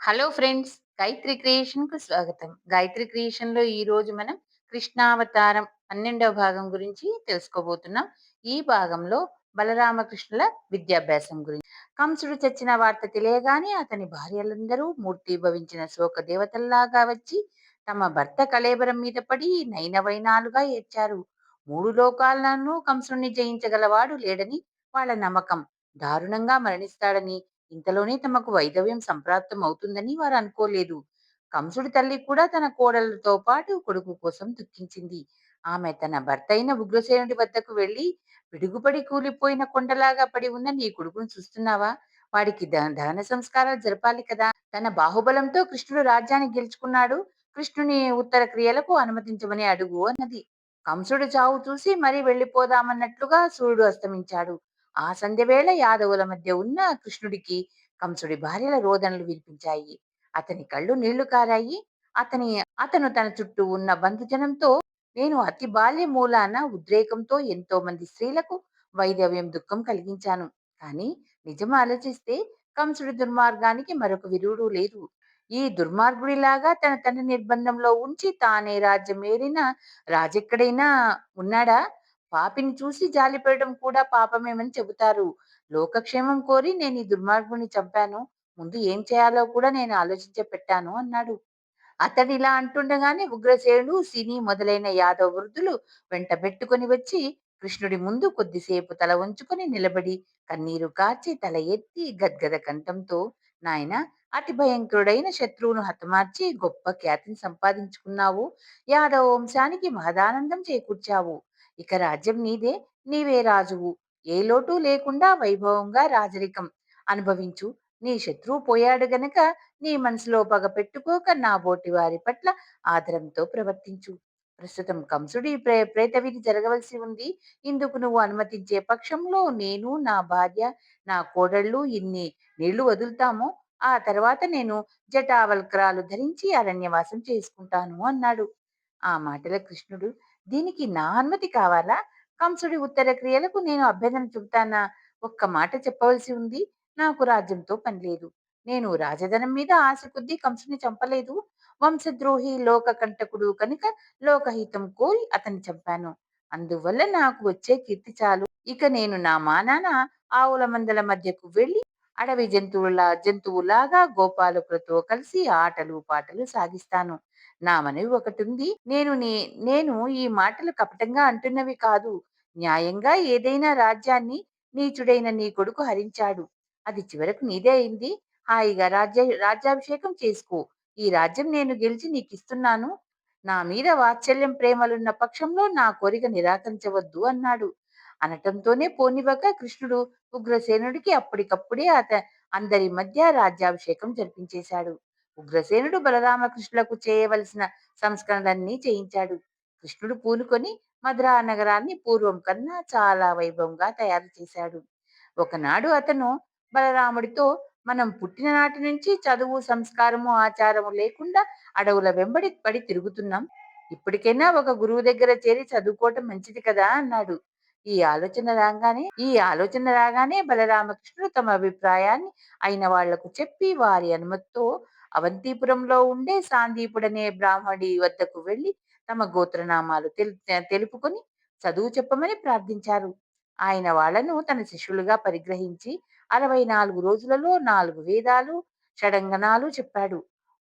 Hello friends! Gayatri క్రియేషన్‌కు స్వాగతం. గాయత్రి క్రియేషన్‌లో ఈరోజు మనం కృష్ణావతారం 12వ భాగం గురించి తెలుసుకోబోతున్నాం. ఈ భాగంలో బలరామకృష్ణుల విద్యాభ్యాసం గురించి. కంసుడు చచ్చిన వార్త తెలియగానే అతని భార్యలందరూ మూర్తీభవించిన శోక దేవతల్లాగా వచ్చి తమ భర్త కళేబరం మీద పడి నైనవైనాలుగా ఏడ్చారు. 3 లోకాలను కంసుడిని జయించగలవాడు లేడని వాళ్ళ నమ్మకం. దారుణంగా మరణిస్తాడని, ఇంతలోనే తమకు వైధవ్యం సంప్రాప్తం అవుతుందని వారు అనుకోలేదు. కంసుడి తల్లి కూడా తన కోడలతో పాటు కొడుకు కోసం దుఃఖించింది. ఆమె తన భర్తయిన ఉగ్రసేనుడి వద్దకు వెళ్లి, పిడుగుపడి కూలిపోయిన కొండలాగా పడి ఉన్న నీ కొడుకును చూస్తున్నావా? వాడికి దహన సంస్కారాలు జరపాలి కదా! తన బాహుబలంతో కృష్ణుడు రాజ్యాన్ని గెలుచుకున్నాడు. కృష్ణుని ఉత్తర క్రియలకు అనుమతించమని అడుగు అన్నది. కంసుడు చావు చూసి మరీ వెళ్ళిపోదామన్నట్లుగా సూర్యుడు అస్తమించాడు. ఆ సంధ్యవేళ యాదవుల మధ్య ఉన్న కృష్ణుడికి కంసుడి భార్యల రోదనలు వినిపించాయి. అతని కళ్ళు నీళ్లు కారాయి. అతని అతను తన చుట్టూ ఉన్న బంధుజనంతో, నేను అతి బాల్య మూలాన ఉద్రేకంతో ఎంతో మంది స్త్రీలకు వైధవ్యం దుఃఖం కలిగించాను. కానీ నిజం ఆలోచిస్తే కంసుడి దుర్మార్గానికి మరొక విరుడు లేదు. ఈ దుర్మార్గుడిలాగా తన తండ్రి నిర్బంధంలో ఉంచి తానే రాజ్యం ఏలిన రాజెక్కడైనా ఉన్నాడా? పాపిని చూసి జాలిపడడం కూడా పాపమేమని చెబుతారు. లోకక్షేమం కోరి నేను ఈ దుర్మార్గుడిని చంపాను. ముందు ఏం చేయాలో కూడా నేను ఆలోచించి పెట్టాను అన్నాడు. అతడిలా అంటుండగానే ఉగ్రసేనుడు, సిని మొదలైన యాదవ వృద్ధులు వెంటబెట్టుకొని వచ్చి కృష్ణుడి ముందు కొద్దిసేపు తల వంచుకొని నిలబడి కన్నీరు కార్చి తల ఎత్తి గద్గద కంఠంతో, నాయనా, అతి భయంకరుడైన శత్రువును హతమార్చి గొప్ప ఖ్యాతిని సంపాదించుకున్నావు. యాదవ వంశానికి మహదానందం చేకూర్చావు. ఇక రాజ్యం నీదే. నీవే రాజువు. ఏ లోటు లేకుండా వైభవంగా రాజరికం అనుభవించు. నీ శత్రువు పోయాడు గనక నీ మనసులో పగ పెట్టుకోక నా బోటి వారి పట్ల ఆదరంతో ప్రవర్తించు. ప్రస్తుతం కంసుడి ప్రేతవిధి జరగవలసి ఉంది. ఇందుకు నువ్వు అనుమతించే పక్షంలో నేను, నా భార్య, నా కోడళ్ళు ఇన్ని నీళ్లు వదులుతామో ఆ తర్వాత నేను జటావల్క్రాలు ధరించి అరణ్యవాసం చేసుకుంటాను అన్నాడు. ఆ మాటల కృష్ణుడు, దీనికి నా అనుమతి కావాలా? కంసుడి ఉత్తర క్రియలకు నేను అభ్యర్థన చెబుతానా? ఒక్క మాట చెప్పవలసి ఉంది. నాకు రాజ్యంతో పని లేదు. నేను రాజధనం మీద ఆశ కొద్దీ కంసుని చంపలేదు. వంశద్రోహి లోక కంటకుడు కనుక లోకహితం కోరి అతన్ని చంపాను. అందువల్ల నాకు వచ్చే కీర్తి చాలు. ఇక నేను నా మానాన ఆవుల మందల మధ్యకు వెళ్లి అడవి జంతువులాగా గోపాలకులతో కలిసి ఆటలు పాటలు సాగిస్తాను. నా మనవి ఒకటుంది. నేను ఈ మాటలు కపటంగా అంటున్నవి కాదు. న్యాయంగా ఏదైనా రాజ్యాన్ని నీచుడైన నీ కొడుకు హరించాడు. అది చివరకు నీదే అయింది. హాయిగా రాజ్యాభిషేకం చేసుకో. ఈ రాజ్యం నేను గెలిచి నీకిస్తున్నాను. నా మీద వాత్సల్యం ప్రేమలున్న పక్షంలో నా కోరిక నిరాకరించవద్దు అన్నాడు. అనటంతోనే పోనివ్వక కృష్ణుడు ఉగ్రసేనుడికి అప్పటికప్పుడే అందరి మధ్య రాజ్యాభిషేకం జరిపించేశాడు. ఉగ్రసేనుడు బలరామకృష్ణులకు చేయవలసిన సంస్కరణలన్నీ చేయించాడు. కృష్ణుడు పూనుకొని మధురా నగరాన్ని పూర్వం కన్నా చాలా వైభవంగా తయారు చేశాడు. ఒకనాడు అతను బలరాముడితో, మనం పుట్టిన నాటి నుంచి చదువు, సంస్కారము, ఆచారము లేకుండా అడవుల వెంబడి పడి తిరుగుతున్నాం. ఇప్పటికైనా ఒక గురువు దగ్గర చేరి చదువుకోవటం మంచిది కదా అన్నాడు. ఈ ఆలోచన రాగానే బలరామకృష్ణుడు తమ అభిప్రాయాన్ని అయిన వాళ్లకు చెప్పి వారి అనుమతితో అవంతిపురంలో ఉండే సాందీపుడనే బ్రాహ్మడి వద్దకు వెళ్లి తమ గోత్రనామాలు తెలుపుకొని చదువు చెప్పమని ప్రార్థించారు. ఆయన వాళ్లను తన శిష్యులుగా పరిగ్రహించి 64 రోజులలో 4 వేదాలు, షడంగనాలు చెప్పాడు.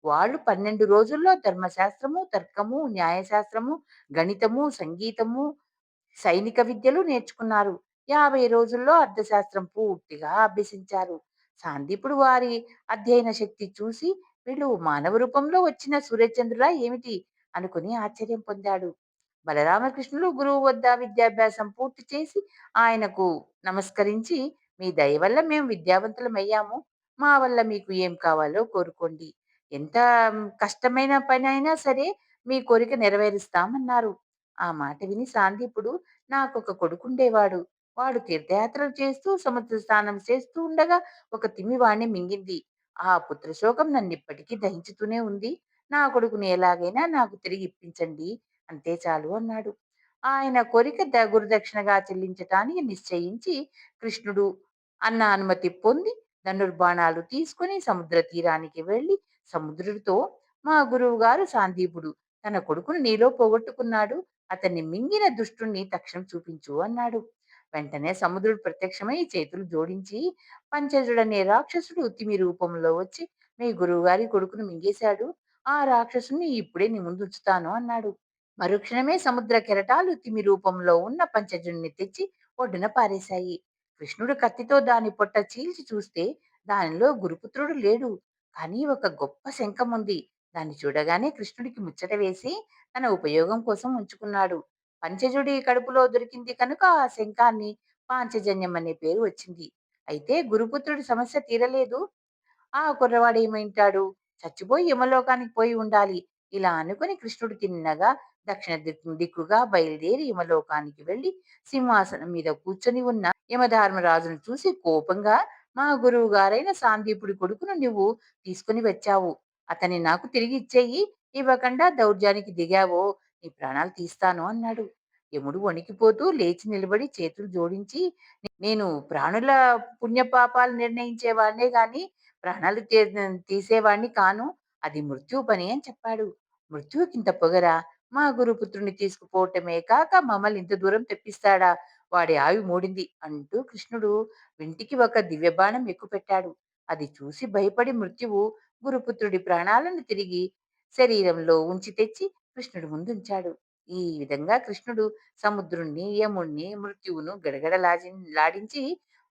వాళ్ళు 12 రోజుల్లో ధర్మశాస్త్రము, తర్కము, న్యాయశాస్త్రము, గణితము, సంగీతము, సైనిక విద్యలు నేర్చుకున్నారు. 50 రోజుల్లో అర్థశాస్త్రం పూర్తిగా అభ్యసించారు. సాందీపుడు వారి అధ్యయన శక్తి చూసి, వీళ్ళు మానవ రూపంలో వచ్చిన సూర్యచంద్రులా ఏమిటి అనుకుని ఆశ్చర్యం పొందాడు. బలరామకృష్ణులు గురువు వద్ద విద్యాభ్యాసం పూర్తి చేసి ఆయనకు నమస్కరించి, మీ దయ వల్ల మేము విద్యావంతులమయ్యాము. మా వల్ల మీకు ఏం కావాలో కోరుకోండి. ఎంత కష్టమైన పని అయినా సరే మీ కోరిక నెరవేరుస్తామన్నారు. ఆ మాట విని సాందీపుడు, నాకొక కొడుకుండేవాడు. వాడు తీర్థయాత్రలు చేస్తూ సముద్ర స్నానం చేస్తూ ఉండగా ఒక తిమి వాణ్ణి మింగింది. ఆ పుత్రశోకం నన్నిప్పటికీ దహించుతూనే ఉంది. నా కొడుకుని ఎలాగైనా నాకు తిరిగి ఇప్పించండి, అంతే చాలు అన్నాడు. ఆయన కోరిక గురుదక్షిణగా చెల్లించటానికి నిశ్చయించి కృష్ణుడు అన్న అనుమతి పొంది ధనుర్బాణాలు తీసుకొని సముద్ర తీరానికి వెళ్లి సముద్రుడితో, మా గురువుగారు సాందీపుడు తన కొడుకును నీలో పోగొట్టుకున్నాడు. అతన్ని మింగిన దుష్టుణ్ణి తక్షణం చూపించు అన్నాడు. వెంటనే సముద్రుడు ప్రత్యక్షమై చేతులు జోడించి, పంచజుడనే రాక్షసుడు తిమి రూపంలో వచ్చి మీ గురువుగారి కొడుకును మింగేశాడు. ఆ రాక్షసుని ఇప్పుడే నీ ముందు ఉంచుతాను అన్నాడు. మరుక్షణమే సముద్ర కెరటాలు తిమి రూపంలో ఉన్న పంచజుడిని తెచ్చి ఒడ్డున పారేశాయి. కృష్ణుడు కత్తితో దాని పొట్ట చీల్చి చూస్తే దానిలో గురుపుత్రుడు లేడు. కానీ ఒక గొప్ప శంఖం ఉంది. దాన్ని చూడగానే కృష్ణుడికి ముచ్చట వేసి తన ఉపయోగం కోసం ఉంచుకున్నాడు. పంచజుడి కడుపులో దొరికింది కనుక ఆ శంఖాన్ని పాంచజన్యం అనే పేరు వచ్చింది. అయితే గురుపుత్రుడి సమస్య తీరలేదు. ఆ కుర్రవాడు ఏమైంటాడు? చచ్చిపోయి యమలోకానికి పోయి ఉండాలి. ఇలా అనుకుని కృష్ణుడు తిన్నగా దక్షిణ దిక్కుగా బయలుదేరి యమలోకానికి వెళ్లి సింహాసనం మీద కూర్చొని ఉన్న యమధర్మరాజును చూసి కోపంగా, మా గురువు గారైన సాందీపుడి కొడుకును నువ్వు తీసుకుని వచ్చావు. అతన్ని నాకు తిరిగి ఇచ్చేయి. ఇవ్వకుండా దౌర్జానికి దిగావో నీ ప్రాణాలు తీస్తాను అన్నాడు. యముడు వణికిపోతూ లేచి నిలబడి చేతులు జోడించి, నేను ప్రాణుల పుణ్యపాపాలు నిర్ణయించేవాడినే గాని ప్రాణాలు తీసేవాణ్ణి కాను. అది మృత్యువు పని అని చెప్పాడు. మృత్యువుకింత పొగరా? మా గురుపుత్రుణ్ణి తీసుకుపోవటమే కాక మమ్మల్ని ఇంత దూరం తెప్పిస్తాడా? వాడి ఆయువు మూడింది అంటూ కృష్ణుడు వింటికి ఒక దివ్యబాణం ఎక్కుపెట్టాడు. అది చూసి భయపడి మృత్యువు గురుపుత్రుడి ప్రాణాలను తిరిగి శరీరంలో ఉంచి తెచ్చి కృష్ణుడి ముందుంచాడు. ఈ విధంగా కృష్ణుడు సముద్రుణ్ణి, యముణ్ణి, మృత్యువును లాడించి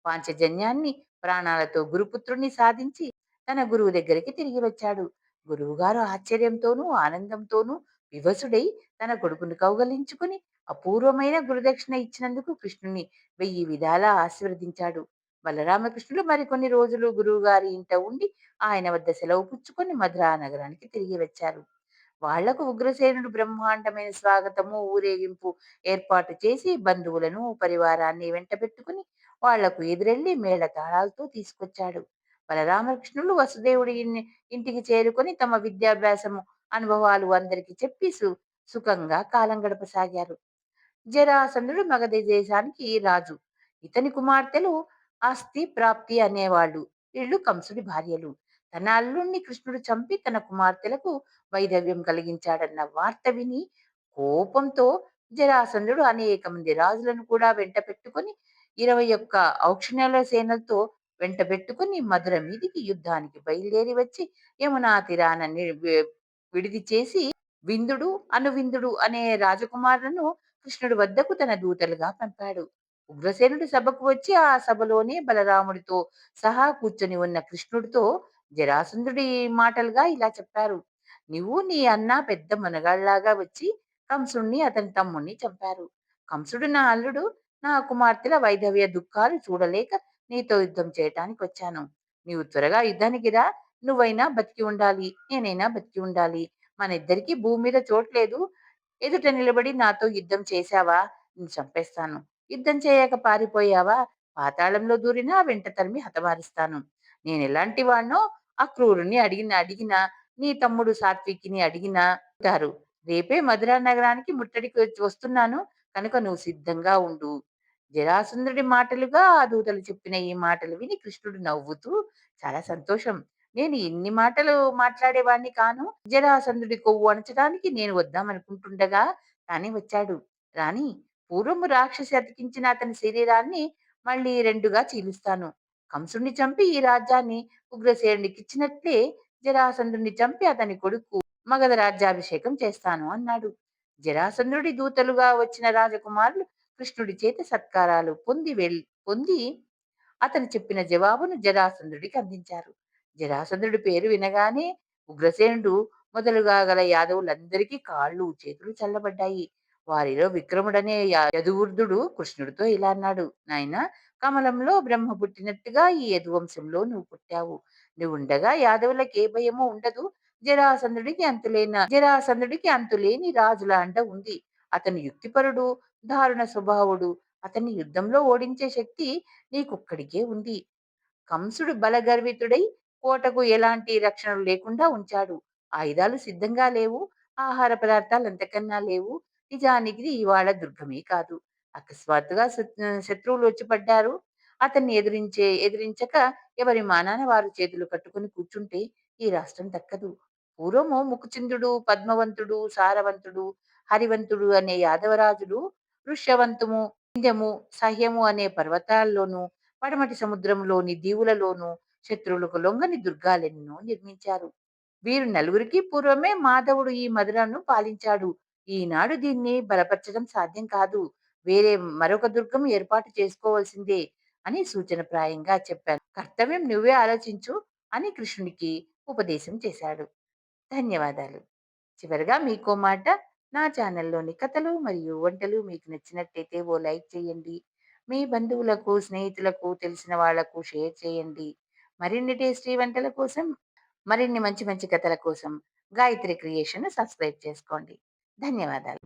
పాంచజన్యాన్ని ప్రాణాలతో గురుపుత్రుణ్ణి సాధించి తన గురువు దగ్గరికి తిరిగి వచ్చాడు. గురువుగారు ఆశ్చర్యంతోనూ ఆనందంతోనూ వివసుడై తన కొడుకుని కౌగలించుకుని అపూర్వమైన గురుదక్షిణ ఇచ్చినందుకు కృష్ణుని 1000 విధాలా ఆశీర్వదించాడు. బలరామకృష్ణులు మరికొన్ని రోజులు గురువుగారి ఇంట ఉండి ఆయన వద్ద సెలవు పుచ్చుకొని మధురా నగరానికి తిరిగి వచ్చారు. వాళ్లకు ఉగ్రసేనుడు బ్రహ్మాండమైన స్వాగతము, ఊరేగింపు ఏర్పాటు చేసి బంధువులను, పరివారాన్ని వెంటబెట్టుకుని వాళ్లకు ఎదురెళ్లి మేళతాళాలతో తీసుకొచ్చాడు. బలరామకృష్ణులు వసుదేవుడి ఇంటికి చేరుకొని తమ విద్యాభ్యాసము, అనుభవాలు అందరికీ చెప్పి సుఖంగా కాలం గడపసాగారు. జరాసంధుడు మగధ దేశానికి రాజు. ఇతని కుమార్తెలు ఆస్తి, ప్రాప్తి అనేవాళ్ళు. వీళ్ళు కంసుడి భార్యలు. తన అల్లుణ్ణి కృష్ణుడు చంపి తన కుమార్తెలకు వైధవ్యం కలిగించాడన్న వార్త విని కోపంతో జరాసంధుడు అనేక మంది రాజులను కూడా వెంట పెట్టుకుని 21 ఔక్షణ్యాల సేనలతో వెంట పెట్టుకుని మధుర మీదికి యుద్ధానికి బయలుదేరి వచ్చి యమునా తీరాన విడిది చేసి విందుడు, అనువిందుడు అనే రాజకుమారులను కృష్ణుడి వద్దకు తన దూతలుగా పంపాడు. ఉగ్రసేనుడు సభకు వచ్చి ఆ సభలోనే బలరాముడితో సహా కూర్చొని ఉన్న కృష్ణుడితో జరాసంధుడి మాటలుగా ఇలా చెప్పారు. నువ్వు నీ అన్న పెద్ద మునగాళ్లాగా వచ్చి కంసుణ్ణి అతని తమ్ముణ్ణి చంపారు. కంసుడు నా అల్లుడు. నా కుమార్తెల వైధవ్య దుఃఖాలు చూడలేక నీతో యుద్ధం చేయటానికి వచ్చాను. నీవు త్వరగా యుద్ధానికి రా. నువ్వైనా బతికి ఉండాలి, నేనైనా బతికి ఉండాలి. మన ఇద్దరికి భూమి మీద చోట్లేదు. ఎదుట నిలబడి నాతో యుద్ధం చేశావా నిన్ను చంపేస్తాను. యుద్ధం చేయక పారిపోయావా పాతాళంలో దూరినా వెంట తరిమి హతమారుస్తాను. నేను ఎలాంటి వాణ్ణో అక్రూరుని అడిగిన నీ తమ్ముడు సాత్వికిని అడిగినా చెబుతారు. రేపే మధురా నగరానికి ముట్టడికి వస్తున్నాను కనుక నువ్వు సిద్ధంగా ఉండు. జరాసంధుడి మాటలుగా ఆ దూతలు చెప్పిన ఈ మాటలు విని కృష్ణుడు నవ్వుతూ, చాలా సంతోషం. నేను ఇన్ని మాటలు మాట్లాడేవాణ్ణి కాను. జరాసంధుడి కొవ్వు అణచడానికి నేను వద్దామనుకుంటుండగా రాణి వచ్చాడు. రాణి, పూర్వము రాక్షసి అతికించిన అతని శరీరాన్ని మళ్ళీ రెండుగా చీలుస్తాను. కంసుణ్ణి చంపి ఈ రాజ్యాన్ని ఉగ్రసేనుడికి ఇచ్చినట్లే జరాసంధుడిని చంపి అతని కొడుకు మగధ రాజ్యాభిషేకం చేస్తాను అన్నాడు. జరాసంధుడి దూతలుగా వచ్చిన రాజకుమారులు కృష్ణుడి చేత సత్కారాలు పొంది అతను చెప్పిన జవాబును జరాసంధుడికి అందించారు. జరాసంధుడి పేరు వినగానే ఉగ్రసేనుడు మొదలుగా గల యాదవులందరికీ కాళ్ళు చేతులు చల్లబడ్డాయి. వారిలో విక్రముడనే యదువృద్ధుడు కృష్ణుడితో ఇలా అన్నాడు. నాయనా, కమలంలో బ్రహ్మ పుట్టినట్టుగా ఈ యదువంశంలో నువ్వు పుట్టావు. నువ్వు ఉండగా యాదవులకు ఏ భయమూ ఉండదు. జరాసంధుడికి అంతులేని రాజుల అండ ఉంది. అతను యుక్తిపరుడు, దారుణ స్వభావుడు. అతన్ని యుద్ధంలో ఓడించే శక్తి నీకొక్కడికే ఉంది. కంసుడు బలగర్వితుడై కోటకు ఎలాంటి రక్షణలు లేకుండా ఉంచాడు. ఆయుధాలు సిద్ధంగా లేవు. ఆహార పదార్థాలు అంతకన్నా లేవు. నిజానికి ఇవాళ దుర్గమే కాదు. అకస్మాత్తుగా శత్రువులు వచ్చి పడ్డారు. అతన్ని ఎదిరించక ఎవరి మానాన వారు చేతులు కట్టుకొని కూర్చుంటే ఈ రాష్ట్రం దక్కదు. పూర్వము ముకుచిందుడు, పద్మవంతుడు, సారవంతుడు, హరివంతుడు అనే యాదవరాజులు ఋష్యవంతము, వింధ్యము, సహ్యము అనే పర్వతాల్లోనూ, పడమటి సముద్రంలోని దీవులలోనూ శత్రువులకు లొంగని దుర్గాలెన్నో నిర్మించారు. వీరు నలుగురికి పూర్వమే మాధవుడు ఈ మధురను పాలించాడు. ఈనాడు దీన్ని బలపరచడం సాధ్యం కాదు. వేరే మరొక దుర్గం ఏర్పాటు చేసుకోవాల్సిందే అని సూచనప్రాయంగా చెప్పాను. కర్తవ్యం నువ్వే ఆలోచించు అని కృష్ణుడికి ఉపదేశం చేశాడు. ధన్యవాదాలు. చివరగా మీకో మాట, నా ఛానల్లోని కథలు మరియు వంటలు మీకు నచ్చినట్టయితే ఓ లైక్ చేయండి. మీ బంధువులకు, స్నేహితులకు, తెలిసిన వాళ్లకు షేర్ చేయండి. మరిన్ని టేస్టీ వంటల కోసం, మరిన్ని మంచి మంచి కథల కోసం గాయత్రి క్రియేషన్ సబ్స్క్రైబ్ చేసుకోండి. ధన్యవాదాలు.